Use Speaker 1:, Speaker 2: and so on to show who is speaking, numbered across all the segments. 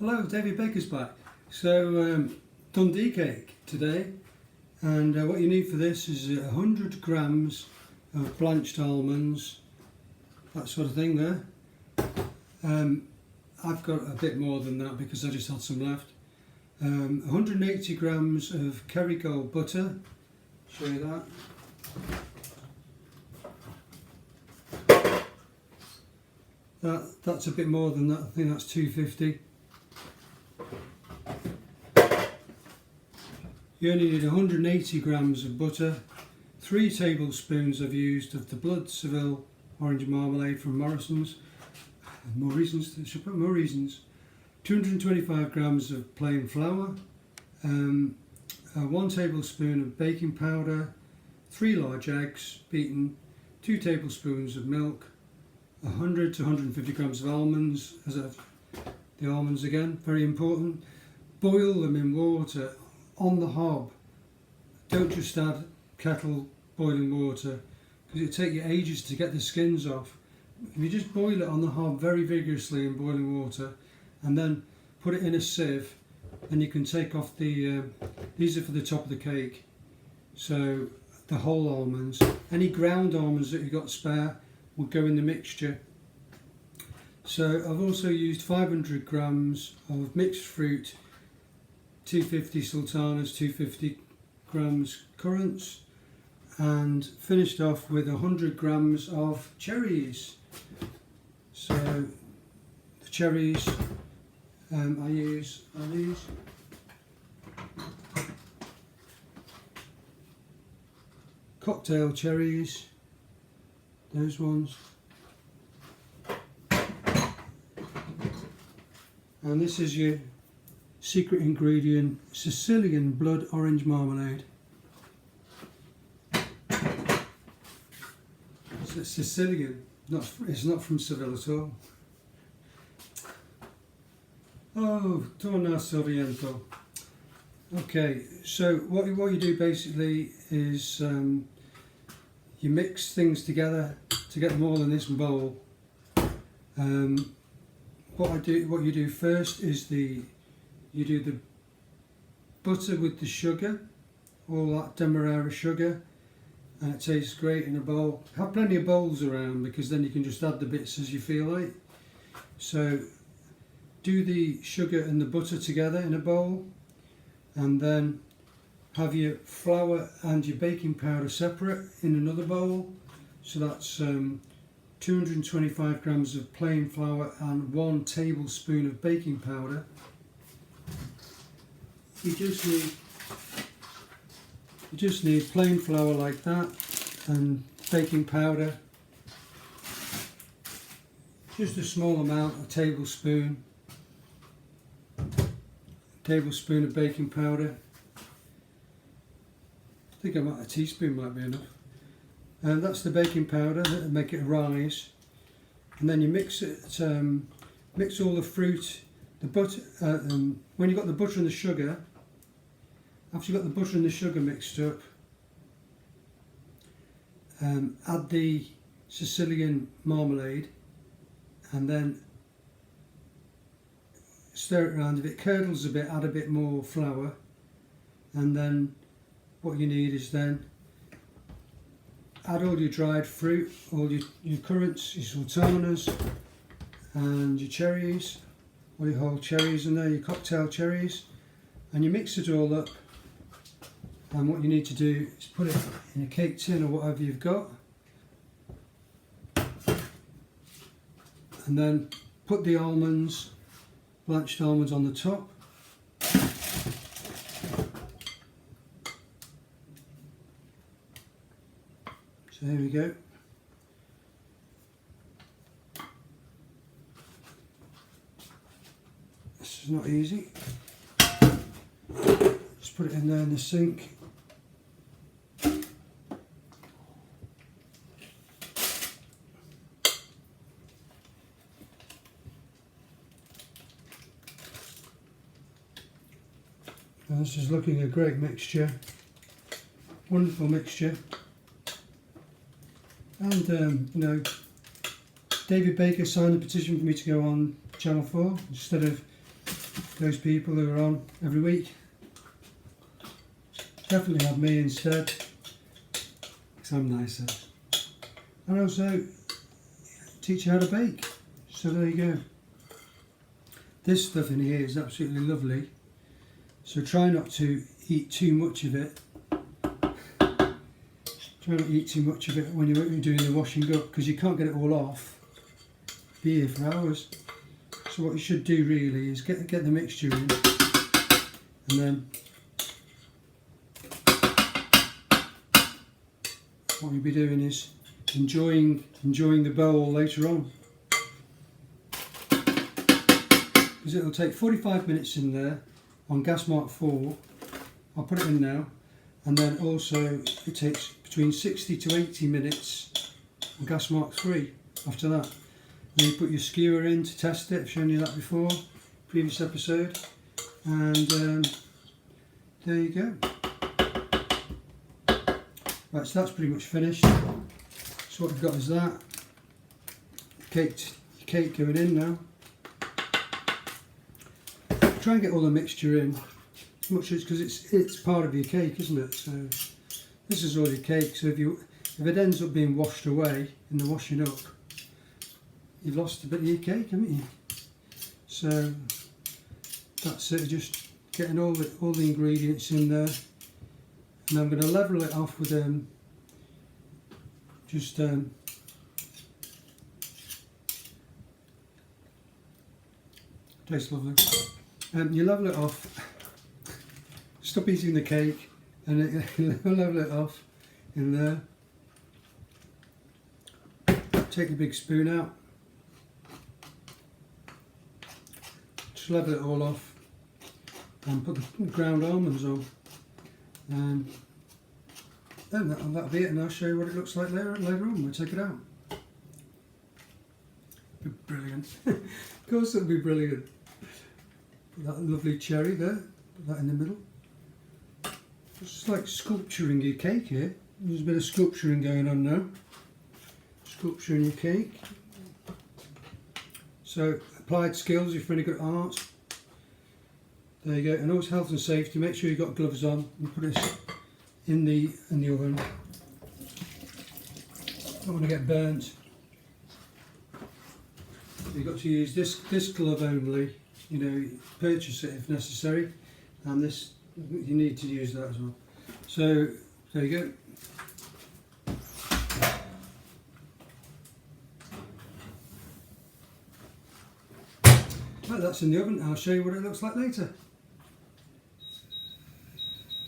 Speaker 1: Hello, David Baker's back. So Dundee Cake today, and what you need for this is 100 grams of blanched almonds, that sort of thing there. I've got a bit more than that because I just had some left. 180 grams of Kerrygold butter, show you that. That's a bit more than that, I think that's 250. You only need 180 grams of butter, 3 tablespoons I've used of the Blood Seville orange marmalade from Morrison's, more reasons, I should put more reasons, 225 grams of plain flour, 1 tablespoon of baking powder, 3 large eggs beaten, 2 tablespoons of milk, 100 to 150 grams of almonds, the almonds again, very important. Boil them in water on the hob. Don't just add kettle boiling water because it'll take you ages to get the skins off. If you just boil it on the hob very vigorously in boiling water and then put it in a sieve, then you can take off the, these are for the top of the cake, so the whole almonds. Any ground almonds that you've got spare will go in the mixture. So I've also used 500 grams of mixed fruit, 250 sultanas, 250 grams currants, and finished off with 100 grams of cherries. So the cherries I use are these. Cocktail cherries, those ones. And this is your secret ingredient, Sicilian blood orange marmalade. It's Sicilian, it's not from Seville at all. Oh, torna sorriento. Okay, so what you do basically is you mix things together to get them all in this bowl. What you do first is you do the butter with the sugar, all that demerara sugar, and it tastes great in a bowl. Have plenty of bowls around because then you can just add the bits as you feel like. So do the sugar and the butter together in a bowl, and then have your flour and your baking powder separate in another bowl. So that's 225 grams of plain flour and 1 tablespoon of baking powder. You just need plain flour like that and baking powder. Just a small amount, a tablespoon of baking powder. I think a teaspoon might be enough. And that's the baking powder that'll make it rise. And then you mix it, mix all the fruit, the butter. When you've got the butter and the sugar, after you've got the butter and the sugar mixed up, add the Sicilian marmalade, and then stir it around. If it curdles a bit, add a bit more flour, and then what you need is then add all your dried fruit, all your currants, your sultanas, and your cherries, all your whole cherries in there, your cocktail cherries, and you mix it all up. And what you need to do is put it in a cake tin or whatever you've got, and then put the almonds, blanched almonds, on the top. So there we go. This is not easy. Just put it in there in the sink. And this is looking a great mixture, wonderful mixture. And you know, David Baker signed a petition for me to go on Channel 4 instead of those people who are on every week. Definitely have me instead, because I'm nicer. And also teach you how to bake. So there you go. This stuff in here is absolutely lovely. So try not to eat too much of it. Try not to eat too much of it when you're doing the washing up, because you can't get it all off. Be here for hours. So what you should do really is get the mixture in, and then what you'll be doing is enjoying the bowl later on. Because it'll take 45 minutes in there on gas mark 4. I'll put it in now. And then also it takes between 60 to 80 minutes on gas mark 3 after that. Then you put your skewer in to test it. I've shown you that before, previous episode. And there you go. Right, so that's pretty much finished. So what we've got is that. Cake going in now. Try and get all the mixture in, as much as, because it's part of your cake, isn't it? So this is all your cake. So if it ends up being washed away in the washing up, you've lost a bit of your cake, haven't you? So that's it. Just getting all the ingredients in there, and I'm going to level it off with tastes lovely. You level it off. Stop eating the cake, and level it off in there. Take the big spoon out. Just level it all off, and put the ground almonds on, and then that'll be it. And I'll show you what it looks like later on. We'll take it out. It'll be brilliant. Of course, it'll be brilliant. Put that lovely cherry there, put that in the middle. It's just like sculpturing your cake here. There's a bit of sculpturing going on now. Sculpturing your cake. So, applied skills if you're really good at art. There you go. And always health and safety. Make sure you've got gloves on and put this in the oven. Don't want to get burnt. You've got to use this glove only. You know, purchase it if necessary, and this, you need to use that as well. So there you go. Right, that's in the oven. I'll show you what it looks like later.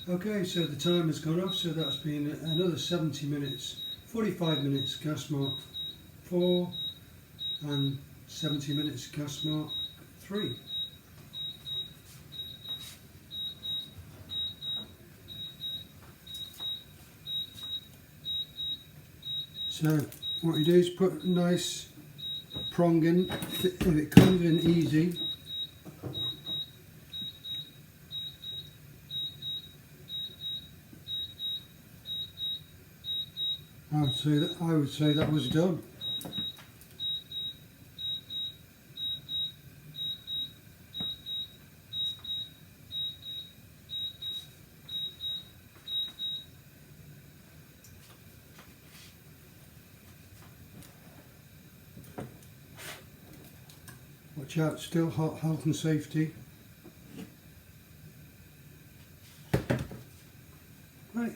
Speaker 1: Okay, so the time has gone off, so that's been another 70 minutes, 45 minutes gas mark 4 and 70 minutes gas mark 3. So what you do is put a nice prong in. If it comes in easy, I would say that was done. Watch out, still hot, health and safety. Right.